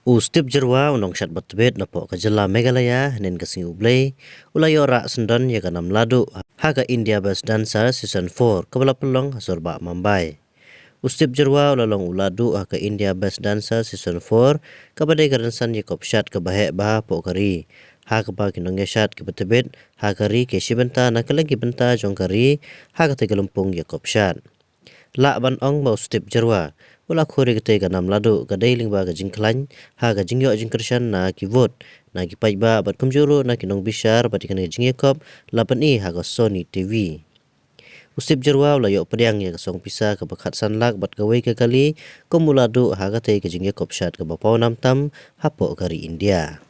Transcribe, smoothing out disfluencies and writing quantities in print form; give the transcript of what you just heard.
Ustip jerwa unong shat batbet na po kajala Meghalaya nen kasing ublay ulayo ra sendan ya kanam ladu haga India Best Dancer Season 4 kabala pelong hasorba Mumbai. Ustip jerwa ulalong uladu haga India Best Dancer Season 4 kabadai garansan ya kop shat kabahe bah po kari. Haga ba kinong ya shat kabatbet haga ri ke shibenta na kalagi benta jong kari haga tegalumpung ya kop shat. La ban ong ba ustip jerwa wala khori gate ga nam ladu ga dailing ba ga jingklan ha ga jingyo jingkershan na ki vote na ki pai ba bat kumjuru na ki nong bishar bat ikane jingye kop lapan i ha ga Sony TV. Usip jerwa wala yo pediang ya song pisa ka bakhat sanlak bat gawai ka kali komuladu ha ga te ka jingye kop shat ka bapau nam tam hapo kari India.